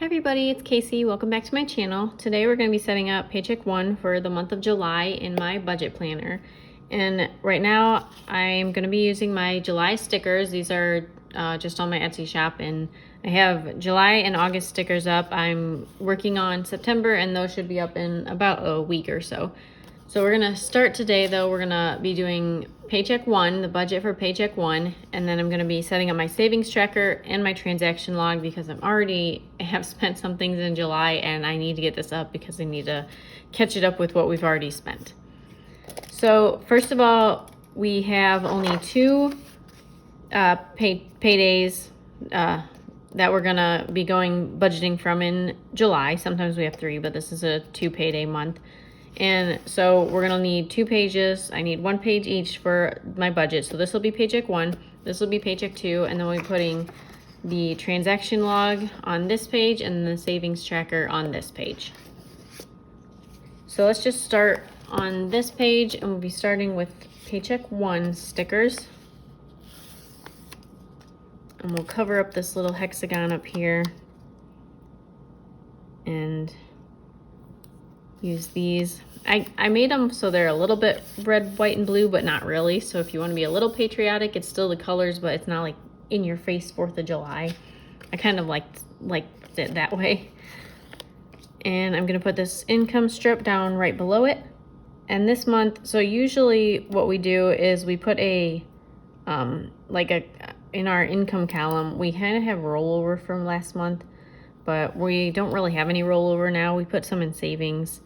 everybody, it's Kaycee. Welcome back to my channel. Today we're going to be setting up Paycheck 1 for the month of July in my budget planner. And right now I'm going to be using my July stickers. These are just on my Etsy shop, and I have July and August stickers up. I'm working on September, and those should be up in about a week or so. So we're going to start today though. We're going to be doing Paycheck 1, the budget for Paycheck 1, and then I'm going to be setting up my savings tracker and my transaction log because I have spent some things in July and I need to get this up because I need to catch it up with what we've already spent. So first of all, we have only two paydays that we're going to be budgeting from in July. Sometimes we have 3, but this is a 2 payday month. And so we're gonna need 2 pages. I need 1 page each for my budget. So this will be Paycheck 1, this will be Paycheck 2, and then we'll be putting the transaction log on this page and the savings tracker on this page. So let's just start on this page, and we'll be starting with Paycheck 1 stickers. And we'll cover up this little hexagon up here and use these. I made them so they're a little bit red, white, and blue, but not really. So if you want to be a little patriotic, it's still the colors, but it's not like in your face 4th of July. I kind of liked it that way. And I'm going to put this income strip down right below it. And this month, so usually what we do is we put in our income column, we kind of have rollover from last month, but we don't really have any rollover now. We put some in savings.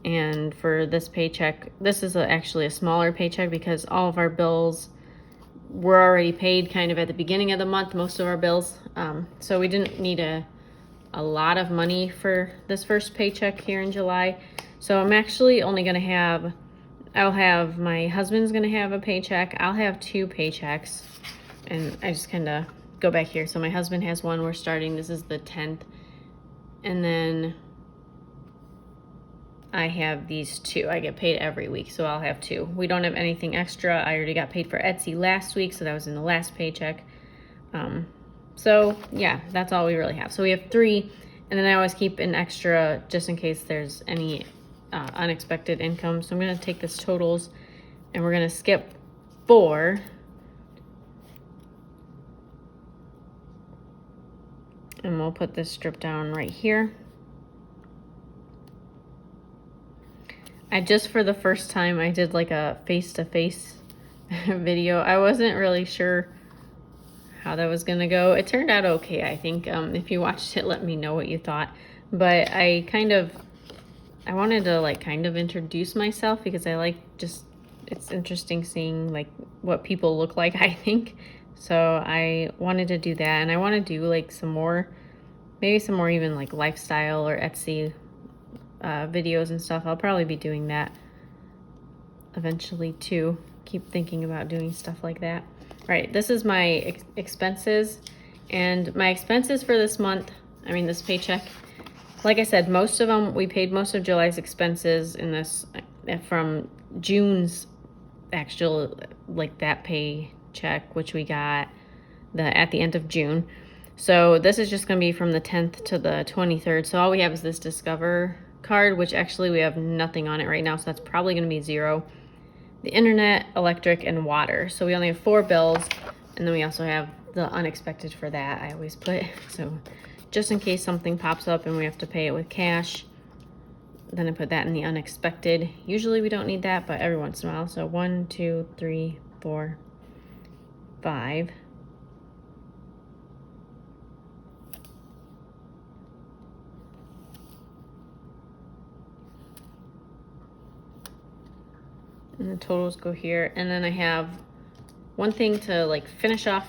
And for this paycheck, this is actually a smaller paycheck because all of our bills were already paid kind of at the beginning of the month, most of our bills. So we didn't need a lot of money for this first paycheck here in July. So I'm actually only going to my husband's going to have a paycheck. I'll have 2 paychecks. And I just kind of go back here. So my husband has one. We're starting. This is the 10th. And then I have these 2. I get paid every week, so I'll have 2. We don't have anything extra. I already got paid for Etsy last week, so that was in the last paycheck. So yeah, that's all we really have. So we have 3, and then I always keep an extra just in case there's any unexpected income. So I'm going to take this totals, and we're going to skip 4. And we'll put this strip down right here. For the first time, I did like a face-to-face video. I wasn't really sure how that was gonna go. It turned out okay, I think. If you watched it, let me know what you thought. But I wanted to kind of introduce myself because it's interesting seeing like what people look like, I think. So I wanted to do that, and I want to do like maybe some more even like lifestyle or Etsy videos and stuff. I'll probably be doing that eventually too. Keep thinking about doing stuff like that. All right, this is my expenses, and my expenses for this month, this paycheck, like I said, we paid most of July's expenses in this from June's actual, like that paycheck, which we got at the end of June. So this is just going to be from the 10th to the 23rd. So all we have is this Discover card, which actually we have nothing on it right now, so that's probably going to be 0. The internet, electric, and water. So we only have 4 bills, and then we also have the unexpected for that. I always put, so just in case something pops up and we have to pay it with cash, then I put that in the unexpected. Usually we don't need that, but every once in a while. So 1, 2, 3, 4, 5. And the totals go here. And then I have one thing to like finish off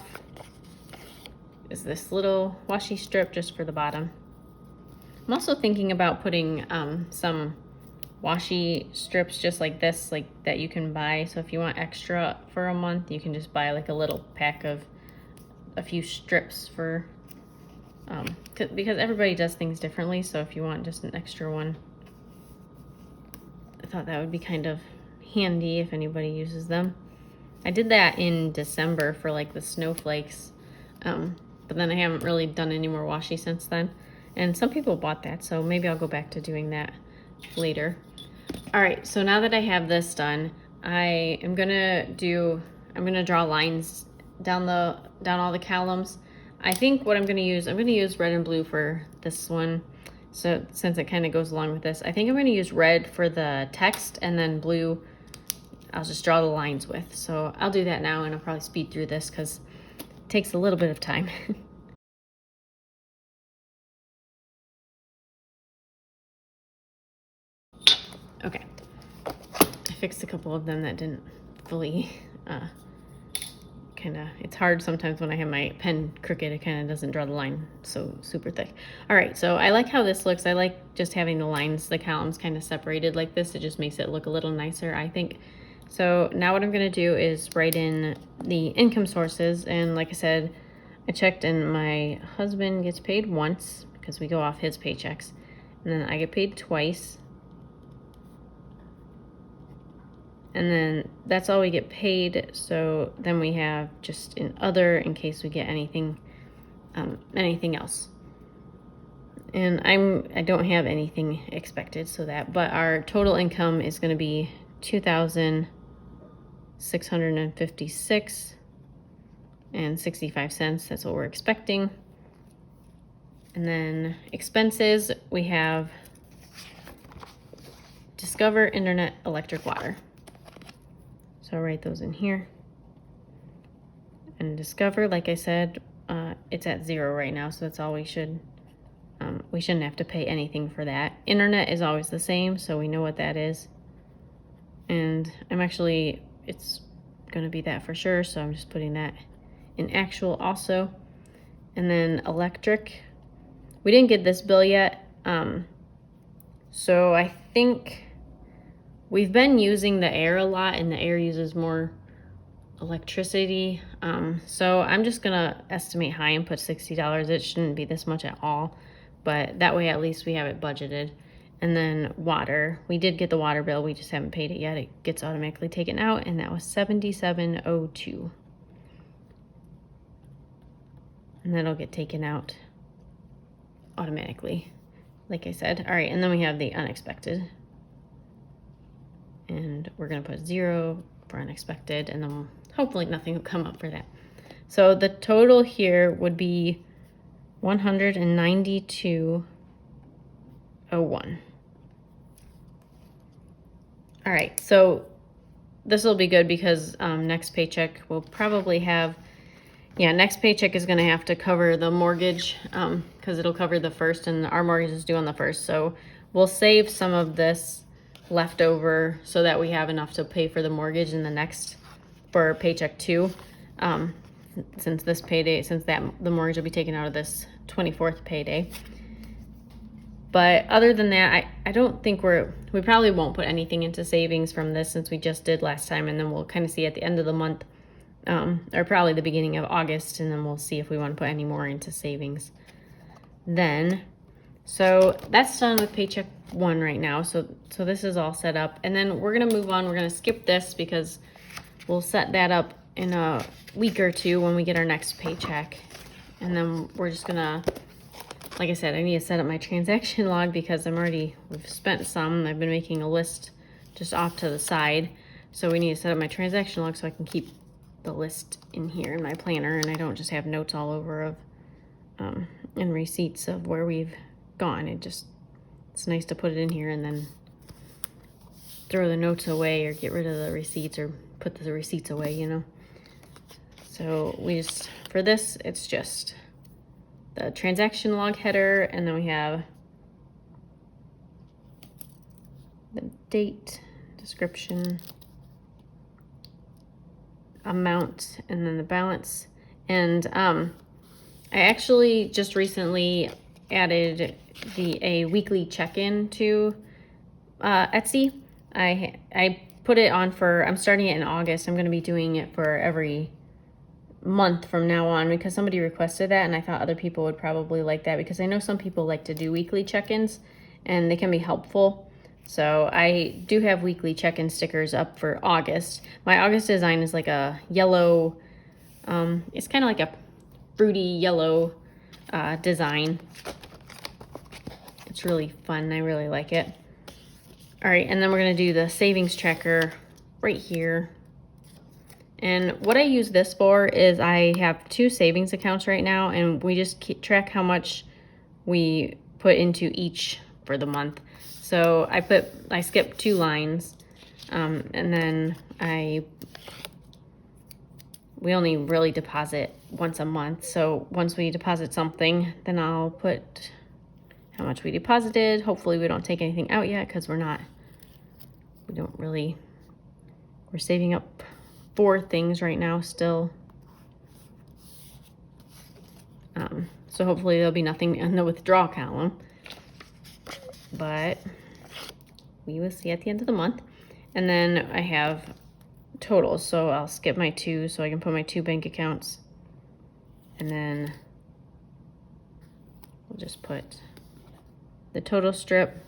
is this little washi strip just for the bottom. I'm also thinking about putting some washi strips just like this, like that you can buy. So if you want extra for a month, you can just buy like a little pack of a few strips for because everybody does things differently. So if you want just an extra one, I thought that would be kind of handy if anybody uses them. I did that in December for like the snowflakes, but then I haven't really done any more washi since then. And some people bought that, so maybe I'll go back to doing that later. All right, so now that I have this done, I'm gonna draw lines down all the columns. I think what I'm gonna use red and blue for this one. So since it kind of goes along with this, I think I'm gonna use red for the text and then blue I'll just draw the lines with. So I'll do that now, and I'll probably speed through this because it takes a little bit of time. Okay, I fixed a couple of them that didn't fully it's hard sometimes when I have my pen crooked, it kind of doesn't draw the line so super thick. All right, so I like how this looks. I like just having the lines, the columns kind of separated like this. It just makes it look a little nicer, I think. So now what I'm gonna do is write in the income sources, and like I said, I checked and my husband gets paid once because we go off his paychecks, and then I get paid twice. And then that's all we get paid. So then we have just in other in case we get anything else. And I don't have anything expected, so that, but our total income is going to be $2,656.65. That's what we're expecting. And then expenses, we have Discover, internet, electric, water. So I'll write those in here. And Discover, like I said, it's at 0 right now, so that's all we shouldn't have to pay anything for that. Internet is always the same, so we know what that is. And it's gonna be that for sure, so I'm just putting that in actual also. And then electric, we didn't get this bill yet, so I think we've been using the air a lot, and the air uses more electricity. So I'm just gonna estimate high and put $60. It shouldn't be this much at all, but that way at least we have it budgeted. And then water, we did get the water bill, we just haven't paid it yet. It gets automatically taken out, and that was $77.02. And that'll get taken out automatically, like I said. All right, and then we have the unexpected. And we're gonna put 0 for unexpected, and then hopefully nothing will come up for that. So the total here would be $192.01. All right, so this will be good because next paycheck will probably have, next paycheck is gonna have to cover the mortgage because it'll cover the first, and our mortgage is due on the 1st. So we'll save some of this left over so that we have enough to pay for the mortgage in the next, for paycheck 2, since the mortgage will be taken out of this 24th payday. But other than that, I don't think we probably won't put anything into savings from this since we just did last time, and then we'll kind of see at the end of the month, or probably the beginning of August, and then we'll see if we want to put any more into savings then. So that's done with paycheck 1 right now. So this is all set up, and then we're gonna move on. We're gonna skip this because we'll set that up in a week or 2 when we get our next paycheck. And then we're just gonna, like I said, I need to set up my transaction log because we've spent some. I've been making a list just off to the side. So we need to set up my transaction log so I can keep the list in here in my planner, and I don't just have notes all over of and receipts of where we've gone. It's nice to put it in here and then throw the notes away or get rid of the receipts or put the receipts away, So for this, it's just the transaction log header, and then we have the date, description, amount, and then the balance. And I actually just recently added a weekly check-in to Etsy. I put it on I'm starting it in August. I'm going to be doing it for every month from now on because somebody requested that, and I thought other people would probably like that because I know some people like to do weekly check-ins and they can be helpful. So I do have weekly check-in stickers up for August. My August design is like a yellow, it's kind of like a fruity yellow design. It's really fun. I really like it. All right, and then we're gonna do the savings tracker right here. And what I use this for is I have 2 savings accounts right now, and we just keep track how much we put into each for the month. So I skipped 2 lines, and then we only really deposit once a month. So once we deposit something, then I'll put how much we deposited. Hopefully we don't take anything out yet, because we're saving up 4 things right now still. So hopefully there'll be nothing in the withdrawal column, but we will see at the end of the month. And then I have totals, so I'll skip my 2 so I can put my 2 bank accounts, and then we'll just put the total strip,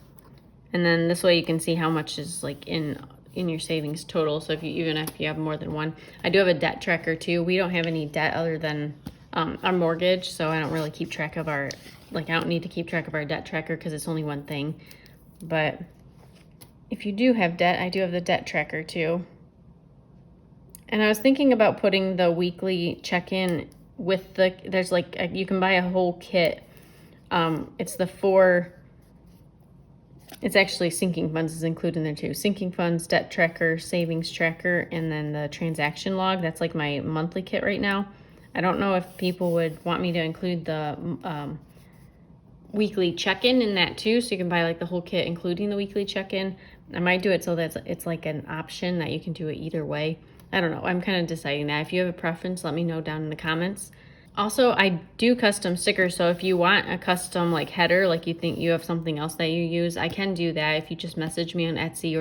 and then this way you can see how much is like in your savings total. So even if you have more than one. I do have a debt tracker too. We don't have any debt other than our mortgage, so I don't really keep track of I don't need to keep track of our debt tracker because it's only one thing. But if you do have debt, I do have the debt tracker too. And I was thinking about putting the weekly check-in with there's you can buy a whole kit. It's actually sinking funds is included in there too. Sinking funds, debt tracker, savings tracker, and then the transaction log. That's like my monthly kit right now. I don't know if people would want me to include the weekly check-in in that too, so you can buy like the whole kit including the weekly check-in. I might do it so that it's like an option that you can do it either way. I don't know. I'm kind of deciding that. If you have a preference, let me know down in the comments. Also, I do custom stickers, so if you want a custom like header, like you think you have something else that you use, I can do that if you just message me on Etsy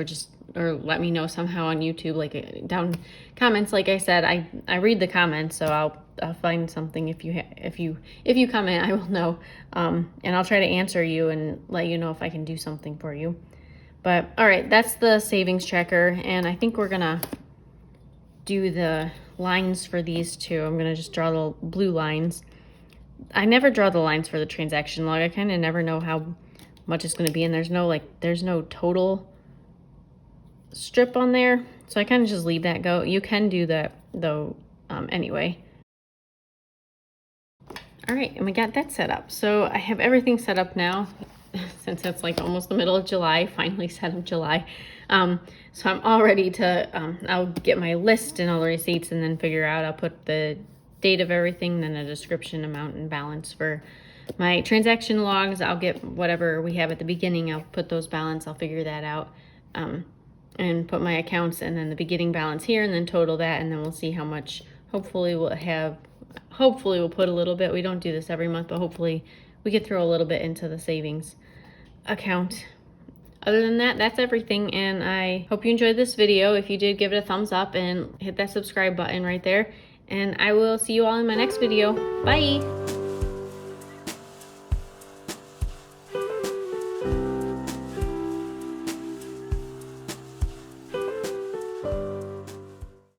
or let me know somehow on YouTube, like down comments. Like I said, I read the comments, so I'll find something. If you comment, I will know, and I'll try to answer you and let you know if I can do something for you. But all right, that's the savings tracker, and I think we're gonna do the lines for these 2. I'm gonna just draw the blue lines. I never draw the lines for the transaction log. I kind of never know how much it's gonna be, and there's no total strip on there, so I kind of just leave that go. You can do that though anyway. All right, and we got that set up. So I have everything set up now since it's like almost the middle of July, finally set up July. So I'm all ready to, I'll get my list and all the receipts and then figure out, I'll put the date of everything, then a description, amount, and balance for my transaction logs. I'll get whatever we have at the beginning, I'll put those balance, I'll figure that out, and put my accounts and then the beginning balance here and then total that, and then we'll see how much. Hopefully we'll put a little bit. We don't do this every month, but hopefully we could throw a little bit into the savings account. Other than that, that's everything, and I hope you enjoyed this video. If you did, give it a thumbs up and hit that subscribe button right there, and I will see you all in my next video. Bye!